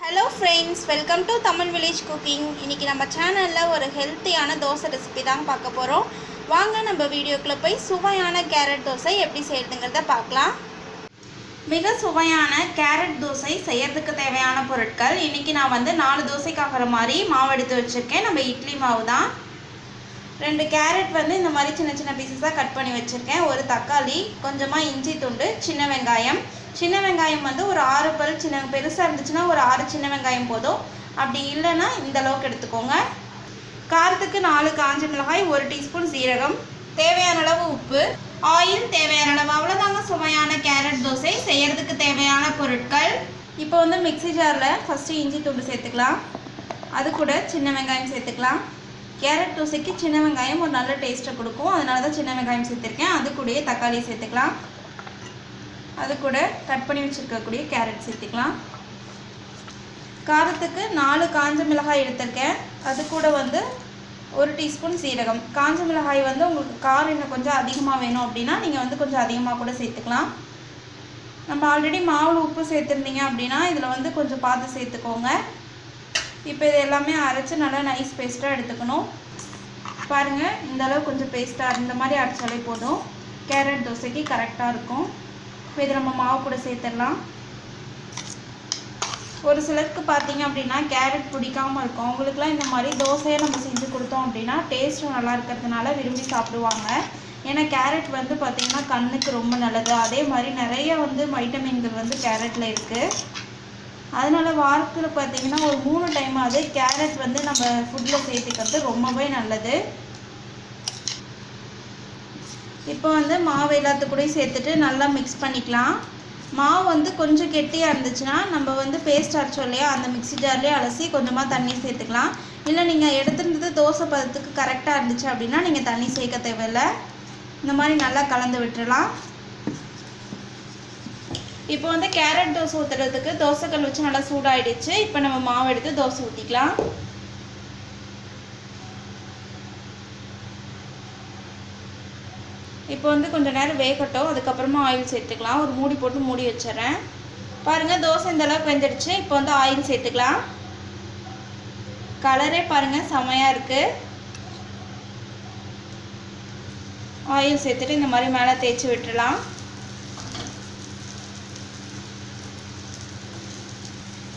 Hello friends, welcome to Tamil Village Cooking. இன்னைக்கு நம்ம சேனல்ல ஒரு ஹெல்த்தியான தோசை ரெசிபி தான் பார்க்க போறோம். வாங்க நம்ம வீடியோக்குள்ள போய் சுவையான கேரட் தோசை எப்படி செய்யறதுங்கறத பார்க்கலாம். மிக சுவையான கேரட் தோசை செய்யறதுக்கு தேவையான பொருட்கள் இன்னைக்கு நான் வந்து 4 தோசைக்கு ஆகுற மாதிரி மாவு எடுத்து வச்சிருக்கேன். நம்ம இட்லி மாவு தான். 2 கேரட் வந்து இந்த மாதிரி சின்ன சின்ன பீசஸா கட் பண்ணி வச்சிருக்கேன். ஒரு தக்காளி, கொஞ்சமா இஞ்சி துண்டு, சின்ன வெங்காயம். சின்ன வெங்காயம் வந்து ஒரு 6 பல் சின்ன பெருசாக இருந்துச்சுன்னா ஒரு 6 சின்ன வெங்காயம் போதும். அப்படி இல்லைன்னா இந்த அளவுக்கு எடுத்துக்கோங்க. காரத்துக்கு 4 காஞ்ச மிளகாய், 1 டீஸ்பூன் சீரகம், தேவையான அளவு உப்பு, ஆயில் தேவையான அளவு. அவ்வளோதாங்க சுவையான கேரட் தோசை செய்யறதுக்கு தேவையான பொருட்கள். இப்போ வந்து மிக்ஸி ஜாரில் ஃபஸ்ட்டு இஞ்சி துண்டு சேர்த்துக்கலாம். அது கூட சின்ன வெங்காயம் சேர்த்துக்கலாம். கேரட் தோசைக்கு சின்ன வெங்காயம் ஒரு நல்ல டேஸ்ட்டை கொடுக்கும், அதனால தான் சின்ன வெங்காயம் சேர்த்துருக்கேன். அது கூடயே தக்காளி சேர்த்துக்கலாம். அது கூட கட் பண்ணி வச்சுருக்கக்கூடிய கேரட் சேர்த்துக்கலாம். காரத்துக்கு 4 காஞ்ச மிளகாய் எடுத்திருக்கேன். அது கூட வந்து 1 டீஸ்பூன் சீரகம். காஞ்ச மிளகாய் வந்து உங்களுக்கு காரம் இன்னும் கொஞ்சம் அதிகமாக வேணும் அப்படின்னா நீங்கள் வந்து கொஞ்சம் அதிகமாக கூட சேர்த்துக்கலாம். நம்ம ஆல்ரெடி மாவில் உப்பு சேர்த்துருந்தீங்க அப்படின்னா இதில் வந்து கொஞ்சம் பார்த்து சேர்த்துக்கோங்க. இப்போ இது எல்லாமே அரைச்சி நல்லா நைஸ் பேஸ்ட்டாக எடுத்துக்கணும். பாருங்கள், இந்த அளவு கொஞ்சம் பேஸ்ட்டாக இந்த மாதிரி அரைச்சாலே போதும். கேரட் தோசைக்கு கரெக்டாக இருக்கும். இப்போ இதை நம்ம மாவு கூட சேர்த்துடலாம். ஒரு சிலருக்கு பார்த்தீங்க அப்படின்னா கேரட் பிடிக்காமல் இருக்கும். அவங்களுக்குலாம் இந்த மாதிரி தோசையை நம்ம செஞ்சு கொடுத்தோம் அப்படின்னா டேஸ்ட்டும் நல்லா இருக்கிறதுனால விரும்பி சாப்பிடுவாங்க. ஏன்னா கேரட் வந்து பார்த்திங்கன்னா கண்ணுக்கு ரொம்ப நல்லது. அதே மாதிரி நிறைய வந்து வைட்டமின்கள் வந்து கேரட்டில் இருக்குது. அதனால் வாரத்தில் பார்த்திங்கன்னா ஒரு 3 டைமாவது கேரட் வந்து நம்ம ஃபுட்டில் சேர்த்துக்கிறது ரொம்பவே நல்லது. இப்போ வந்து மாவு எல்லாத்துக்கூடையும் சேர்த்துட்டு நல்லா மிக்ஸ் பண்ணிக்கலாம். மாவு வந்து கொஞ்சம் கெட்டியாக இருந்துச்சுன்னா நம்ம வந்து பேஸ்ட் அரைச்சோம் இல்லையா, அந்த மிக்ஸி ஜார்லேயே அலசி கொஞ்சமாக தண்ணி சேர்த்துக்கலாம். இல்லை நீங்கள் எடுத்துருந்தது தோசை பதத்துக்கு கரெக்டாக இருந்துச்சு அப்படின்னா நீங்கள் தண்ணி சேர்க்க தேவையில்லை. இந்த மாதிரி நல்லா கலந்து விட்டுடலாம். இப்போ வந்து கேரட் தோசை ஊற்றுறதுக்கு தோசைக்கல் வச்சு நல்லா சூடாகிடுச்சு. இப்போ நம்ம மாவு எடுத்து தோசை ஊற்றிக்கலாம். இப்போ வந்து கொஞ்சம் நேரம் வேகட்டும், அதுக்கப்புறமா ஆயில் சேர்த்துக்கலாம். ஒரு மூடி போட்டு மூடி வச்சிடறேன். பாருங்கள், தோசை இந்த அளவுக்கு வெந்துடுச்சு. இப்போ வந்து ஆயில் சேர்த்துக்கலாம். கலரே பாருங்கள் செமையாக இருக்குது. ஆயில் சேர்த்துட்டு இந்த மாதிரி மேலே தேய்ச்சி விட்டுடலாம்.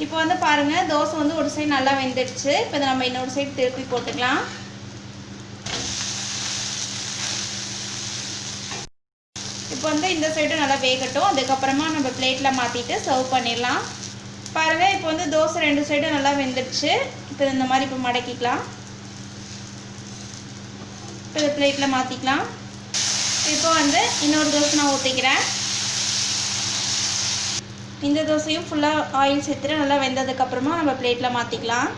இப்போ வந்து பாருங்கள், தோசை வந்து ஒரு சைடு நல்லா வெந்துடுச்சு. இப்போ இதை நம்ம இன்னொரு சைடு திருப்பி போட்டுக்கலாம். இப்போ வந்து இந்த சைடு நல்லா வேகட்டும், அதுக்கப்புறமா நம்ம பிளேட்டில் மாற்றிட்டு சர்வ் பண்ணிடலாம். பாருங்கள், இப்போ வந்து தோசை 2 சைடும் நல்லா வெந்துடுச்சு. இப்போ இந்த மாதிரி இப்போ மடக்கிக்கலாம். இப்போ இதை பிளேட்டில் மாற்றிக்கலாம். இப்போ வந்து இன்னொரு தோசை நான் ஊற்றிக்கிறேன். இந்த தோசையும் ஃபுல்லாக ஆயில் சேர்த்துட்டு நல்லா வெந்ததுக்கப்புறமா நம்ம பிளேட்டில் மாற்றிக்கலாம்.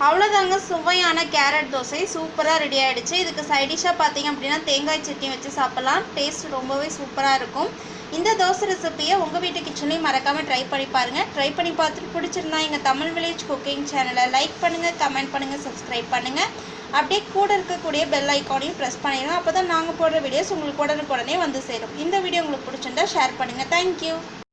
அவ்வளோதாங்க, சுவையான கேரட் தோசை சூப்பராக ரெடி ஆகிடுச்சு. இதுக்கு சைடிஷாக பார்த்தீங்க அப்படின்னா தேங்காய் சட்னி வச்சு சாப்பிட்லாம். டேஸ்ட் ரொம்பவே சூப்பராக இருக்கும். இந்த தோசை ரெசிப்பியை உங்கள் வீட்டு கிச்சன்லேயும் மறக்காமல் ட்ரை பண்ணி பாருங்கள். ட்ரை பண்ணி பார்த்துட்டு பிடிச்சிருந்தா எங்கள் தமிழ் வில்லேஜ் குக்கிங் சேனலை லைக் பண்ணுங்கள், கமெண்ட் பண்ணுங்கள், சப்ஸ்கிரைப் பண்ணுங்கள். அப்படியே கூட இருக்கக்கூடிய பெல் ஐக்கானையும் ப்ரெஸ் பண்ணிடுங்க. அப்போ தான் நாங்கள் போடுற வீடியோஸ் உங்களுக்கு உடனே வந்து சேரும். இந்த வீடியோ உங்களுக்கு பிடிச்சிருந்தா ஷேர் பண்ணுங்கள். தேங்க்யூ.